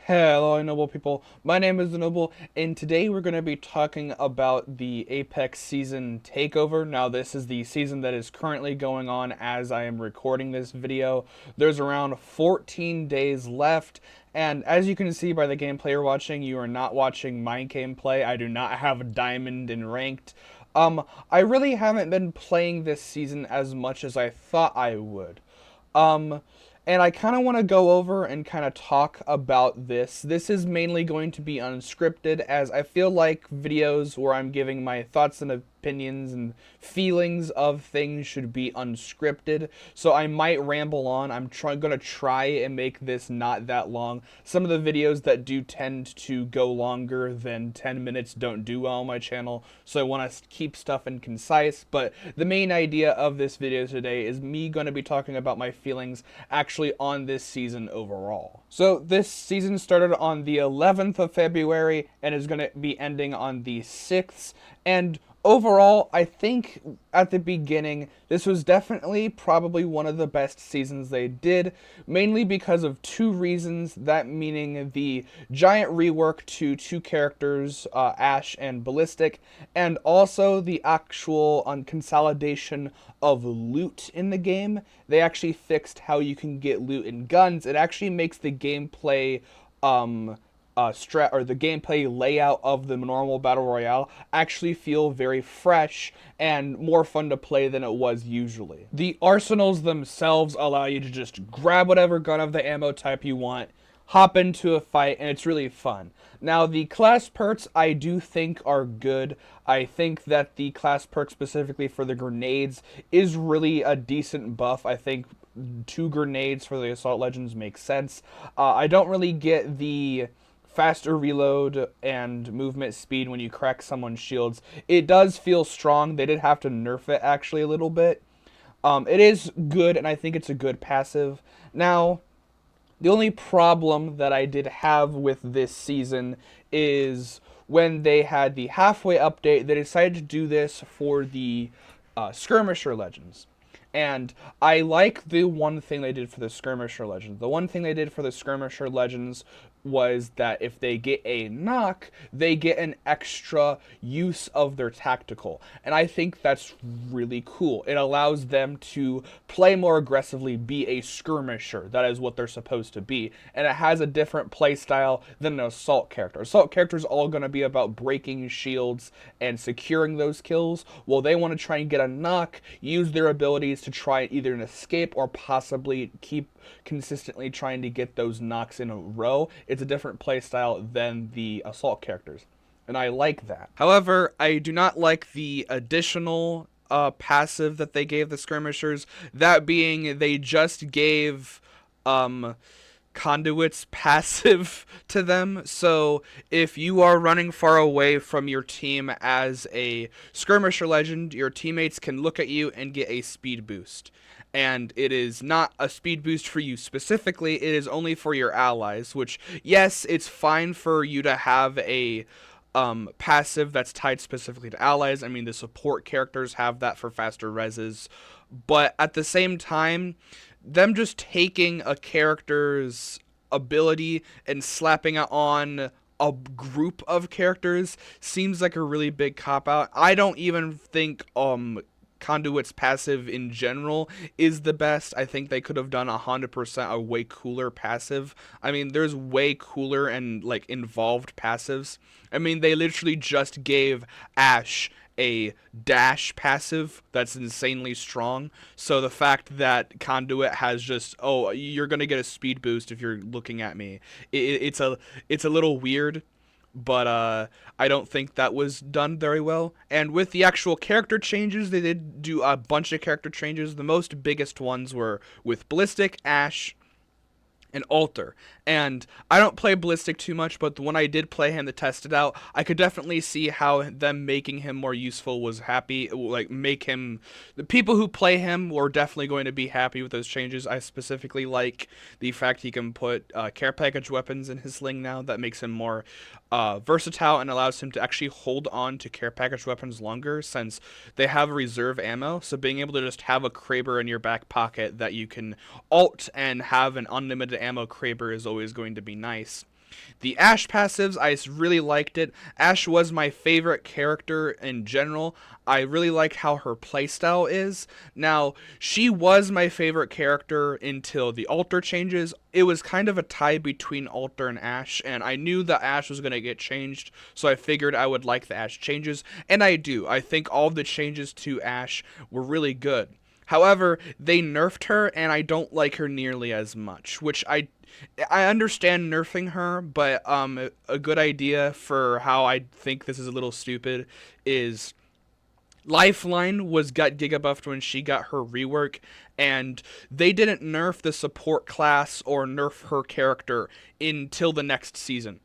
Hello, Noble people. My name is Noble, and today we're going to be talking about the Apex season Takeover. Now, this is the season that is currently going on as I am recording this video. There's around 14 days left, and as you can see by the gameplay you're watching, you are not watching my gameplay. I do not have a diamond in ranked. I really haven't been playing this season as much as I thought I would. Um, and I kind of want to go over and kind of talk about this. This is mainly going to be unscripted, as I feel like videos where I'm giving my thoughts and opinions and feelings of things should be unscripted. So I might ramble on. I'm going to try and make this not that long. Some of the videos that do tend to go longer than 10 minutes don't do well on my channel, so I want to keep stuff in concise. But the main idea of this video today is me going to be talking about my feelings actually on this season overall. So this season started on the 11th of February and is going to be ending on the 6th. And overall, I think at the beginning, this was definitely probably one of the best seasons they did, mainly because of two reasons, that meaning the giant rework to two characters, Ash and Ballistic, and also the actual consolidation of loot in the game. They actually fixed how you can get loot and guns. It actually makes the gameplay or the gameplay layout of the normal battle royale actually feel very fresh and more fun to play than it was usually. The arsenals themselves allow you to just grab whatever gun of the ammo type you want, hop into a fight, and it's really fun. Now, the class perks I do think are good. I think that the class perk specifically for the grenades is really a decent buff. I think 2 grenades for the Assault Legends makes sense. I don't really get the faster reload and movement speed when you crack someone's shields. It does feel strong. They did have to nerf it actually a little bit. It is good, and I think it's a good passive. Now, the only problem that I did have with this season is when they had the halfway update, they decided to do this for the Skirmisher Legends. And I like the one thing they did for the Skirmisher Legends. The one thing they did for the Skirmisher Legends was that if they get a knock, they get an extra use of their tactical. And I think that's really cool. It allows them to play more aggressively, be a skirmisher. That is what they're supposed to be. And it has a different play style than an assault character. Assault character is all going to be about breaking shields and securing those kills. Well, they want to try and get a knock, use their abilities to try either an escape or possibly keep consistently trying to get those knocks in a row. It's a different playstyle than the assault characters, and I like that. However, I do not like the additional passive that they gave the skirmishers, that being they just gave Conduit's passive to them. So if you are running far away from your team as a skirmisher legend, your teammates can look at you and get a speed boost. And it is not a speed boost for you specifically, it is only for your allies, which, yes, it's fine for you to have a passive that's tied specifically to allies. I mean, the support characters have that for faster reses, but at the same time, them just taking a character's ability and slapping it on a group of characters seems like a really big cop-out. I don't even think Conduit's passive in general is the best. I think they could have done 100% a way cooler passive. I mean, there's way cooler and like involved passives. I mean, they literally just gave Ash a dash passive that's insanely strong. So the fact that Conduit has just, oh, you're gonna get a speed boost if you're looking at me, it's a little weird. But I don't think that was done very well. And with the actual character changes, they did do a bunch of character changes. The most biggest ones were with Ballistic, Ash, and Alter. And I don't play Ballistic too much, but when I did play him to test it out, I could definitely see how them making him more useful was happy. Like, make him... The people who play him were definitely going to be happy with those changes. I specifically like the fact he can put care package weapons in his sling now. That makes him more versatile and allows him to actually hold on to care package weapons longer, since they have reserve ammo. So being able to just have a Kraber in your back pocket that you can alt and have an unlimited ammo Kraber is always going to be nice. The Ashe passives, I really liked it. Ashe was my favorite character in general. I really liked how her playstyle is. Now, she was my favorite character until the altar changes. It was kind of a tie between altar and Ashe, and I knew that Ashe was going to get changed, so I figured I would like the Ashe changes, and I do. I think all of the changes to Ashe were really good. However, they nerfed her, and I don't like her nearly as much, which I understand nerfing her, but a good idea for how I think this is a little stupid is Lifeline was got giga buffed when she got her rework, and they didn't nerf the support class or nerf her character until the next season,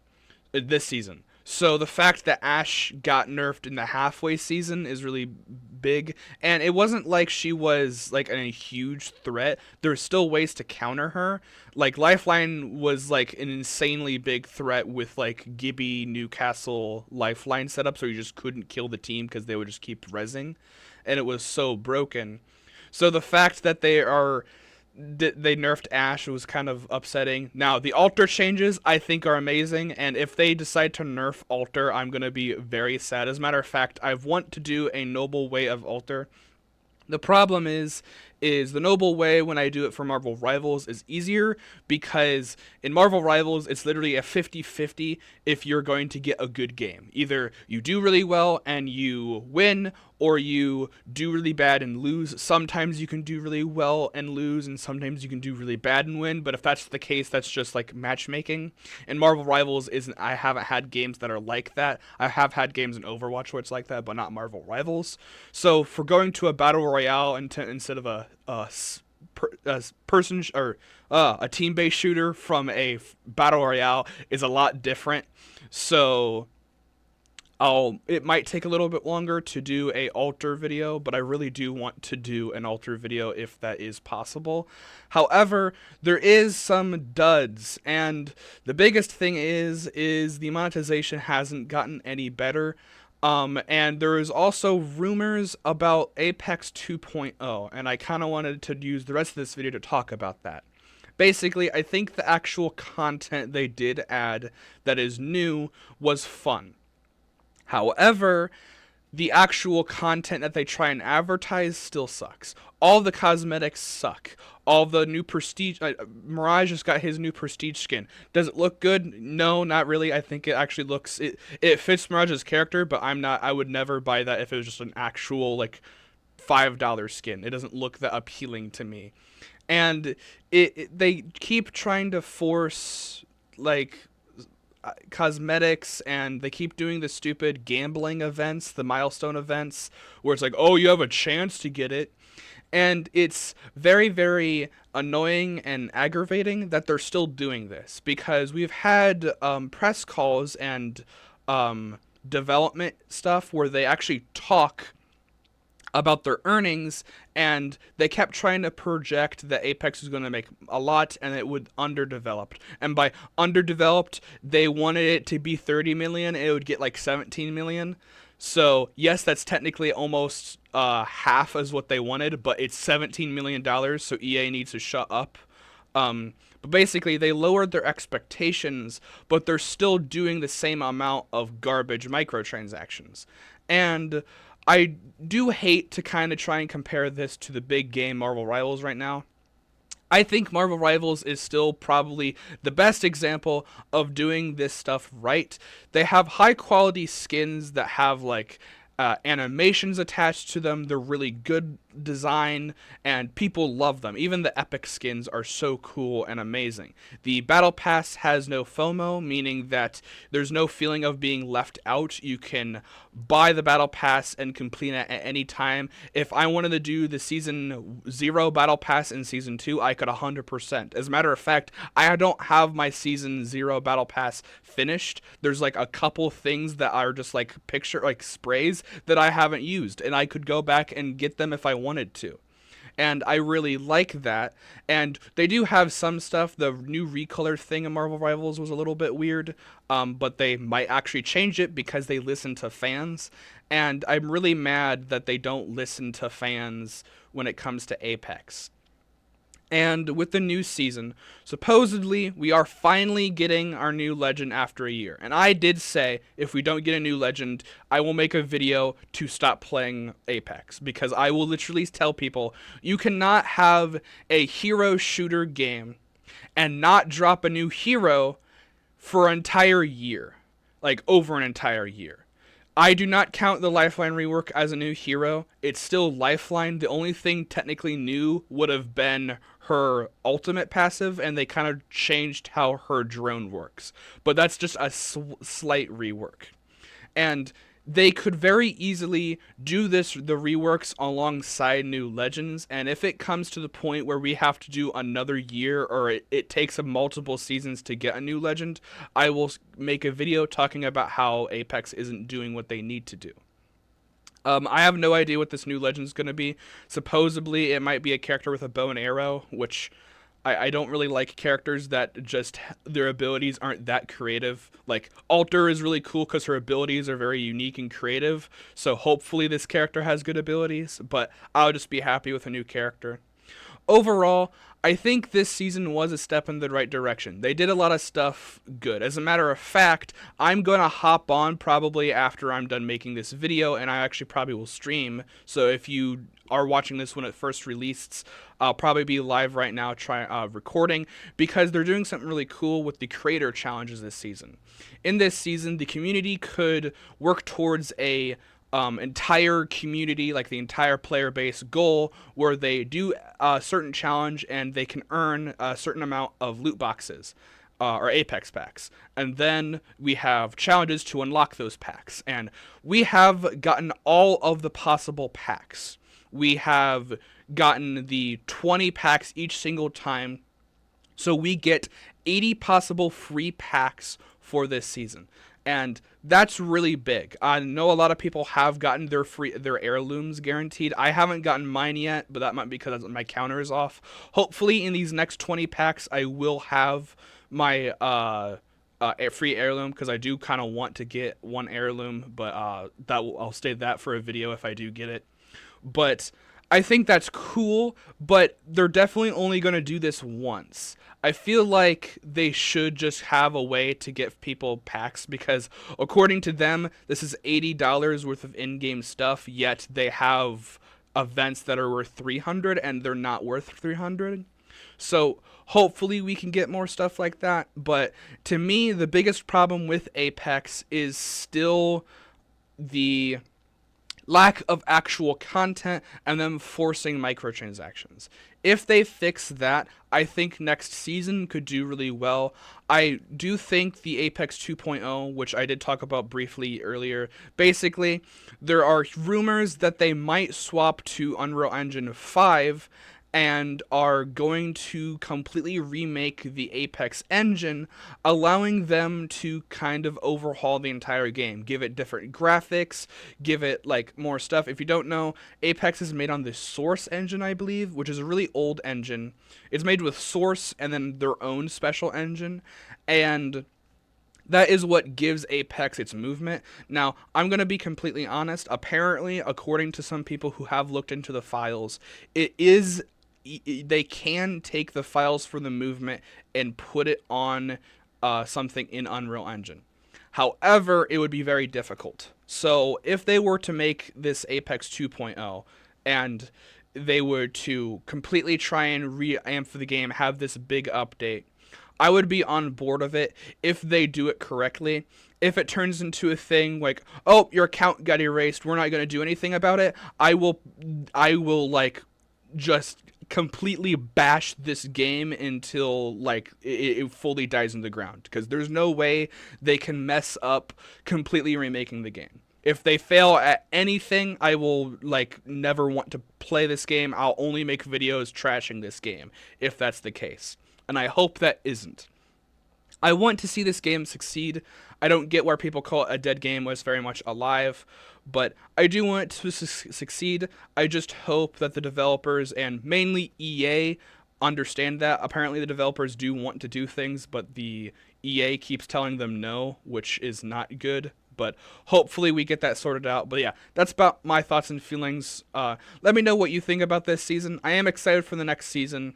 this season. So the fact that Ashe got nerfed in the halfway season is really big, and it wasn't like she was like a huge threat. There's still ways to counter her. Like Lifeline was like an insanely big threat with like Gibby Newcastle Lifeline setup, so you just couldn't kill the team because they would just keep rezzing, and it was so broken. So the fact that they nerfed Ashe was kind of upsetting. Now, the altar changes I think are amazing, and if they decide to nerf altar, I'm going to be very sad. As a matter of fact, I want to do a noble way of altar. The problem is the noble way when I do it for Marvel Rivals is easier because in Marvel Rivals it's literally a 50-50 if you're going to get a good game. Either you do really well and you win, or you do really bad and lose. Sometimes you can do really well and lose, and sometimes you can do really bad and win, but if that's the case, that's just like matchmaking. And Marvel Rivals isn't, I haven't had games that are like that. I have had games in Overwatch where it's like that, but not Marvel Rivals. So for going to a battle royale instead of a person or a team-based shooter from a battle royale is a lot different. So it might take a little bit longer to do a altar video, but I really do want to do an altar video if that is possible. However, there is some duds, and the biggest thing is the monetization hasn't gotten any better. And there is also rumors about Apex 2.0, and I kind of wanted to use the rest of this video to talk about that. Basically, I think the actual content they did add that is new was fun. However, the actual content that they try and advertise still sucks. All the cosmetics suck. All the new prestige... Mirage just got his new prestige skin. Does it look good? No, not really. I think it actually looks... It fits Mirage's character, but I would never buy that if it was just an actual, like, $5 skin. It doesn't look that appealing to me. And they keep trying to force, like, cosmetics, and they keep doing the stupid gambling events, the milestone events, where it's like, oh, you have a chance to get it. And it's very, very annoying and aggravating that they're still doing this, because we've had press calls and development stuff where they actually talk about their earnings, and they kept trying to project that Apex was going to make a lot and it would underdeveloped. And by underdeveloped, they wanted it to be 30 million, and it would get like 17 million. So yes, that's technically almost half as what they wanted, but it's $17 million, so EA needs to shut up. But basically, they lowered their expectations, but they're still doing the same amount of garbage microtransactions. And I do hate to kind of try and compare this to the big game Marvel Rivals right now. I think Marvel Rivals is still probably the best example of doing this stuff right. They have high quality skins that have like animations attached to them. They're really good design, and people love them. Even the epic skins are so cool and amazing. The battle pass has no FOMO, meaning that there's no feeling of being left out. You can buy the battle pass and complete it at any time. If I wanted to do the season 0 battle pass in season 2, I could 100%. As a matter of fact, I don't have my season 0 battle pass finished. There's like a couple things that are just like sprays that I haven't used, and I could go back and get them if I wanted to. And I really like that. And they do have some stuff. The new recolor thing in Marvel Rivals was a little bit weird, but they might actually change it because they listen to fans. And I'm really mad that they don't listen to fans when it comes to Apex. And with the new season, supposedly we are finally getting our new legend after a year. And I did say if we don't get a new legend, I will make a video to stop playing Apex, because I will literally tell people you cannot have a hero shooter game and not drop a new hero for an entire year, like over an entire year. I do not count the Lifeline rework as a new hero. It's still Lifeline. The only thing technically new would have been her ultimate passive, and they kind of changed how her drone works. But that's just a slight rework. And they could very easily do the reworks alongside new legends, and if it comes to the point where we have to do another year, or it takes multiple seasons to get a new legend, I will make a video talking about how Apex isn't doing what they need to do. I have no idea what this new legend's going to be. Supposedly, it might be a character with a bow and arrow, which I don't really like characters that just their abilities aren't that creative. Like, Alter is really cool because her abilities are very unique and creative, so hopefully this character has good abilities, but I'll just be happy with a new character. Overall, I think this season was a step in the right direction. They did a lot of stuff good. As a matter of fact, I'm going to hop on probably after I'm done making this video, and I actually probably will stream. So if you are watching this when it first releases, I'll probably be live right now recording, because they're doing something really cool with the creator challenges this season. In this season, the community could work towards a entire community, like the entire player base goal, where they do a certain challenge and they can earn a certain amount of loot boxes or Apex packs. And then we have challenges to unlock those packs. And we have gotten all of the possible packs. We have gotten the 20 packs each single time. So we get 80 possible free packs for this season. And that's really big. I know a lot of people have gotten their heirlooms guaranteed. I haven't gotten mine yet, but that might be because my counter is off. Hopefully in these next 20 packs, I will have my free heirloom, because I do kind of want to get one heirloom, but I'll save that for a video if I do get it. But I think that's cool, but they're definitely only going to do this once. I feel like they should just have a way to get people packs, because according to them, this is $80 worth of in-game stuff, yet they have events that are worth $300 and they're not worth $300. So hopefully we can get more stuff like that. But to me, the biggest problem with Apex is still the lack of actual content and them forcing microtransactions. If they fix that, I think next season could do really well. I do think the Apex 2.0, which I did talk about briefly earlier, basically, there are rumors that they might swap to Unreal Engine 5 and are going to completely remake the Apex engine, allowing them to kind of overhaul the entire game, give it different graphics, give it like more stuff. If you don't know, Apex is made on the Source engine, I believe, which is a really old engine. It's made with Source and then their own special engine, and that is what gives Apex its movement. Now, I'm going to be completely honest. Apparently, according to some people who have looked into the files, they can take the files for the movement and put it on something in Unreal Engine. However, it would be very difficult. So if they were to make this Apex 2.0 and they were to completely try and re-amp the game, have this big update, I would be on board of it if they do it correctly. If it turns into a thing like, oh, your account got erased, we're not going to do anything about it, I will like just completely bash this game until like it fully dies in the ground, because there's no way they can mess up completely remaking the game. If they fail at anything, I will like never want to play this game. I'll only make videos trashing this game if that's the case, and I hope that isn't. I want to see this game succeed. I don't get why people call it a dead game when it's very much alive, but I do want it to succeed. I just hope that the developers, and mainly EA, understand that. Apparently the developers do want to do things, but the EA keeps telling them no, which is not good. But hopefully we get that sorted out. But yeah, that's about my thoughts and feelings. Let me know what you think about this season. I am excited for the next season.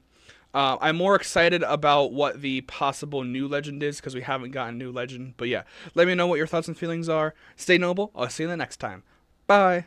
I'm more excited about what the possible new legend is because we haven't gotten new legend. But yeah, let me know what your thoughts and feelings are. Stay noble. I'll see you in the next time. Bye.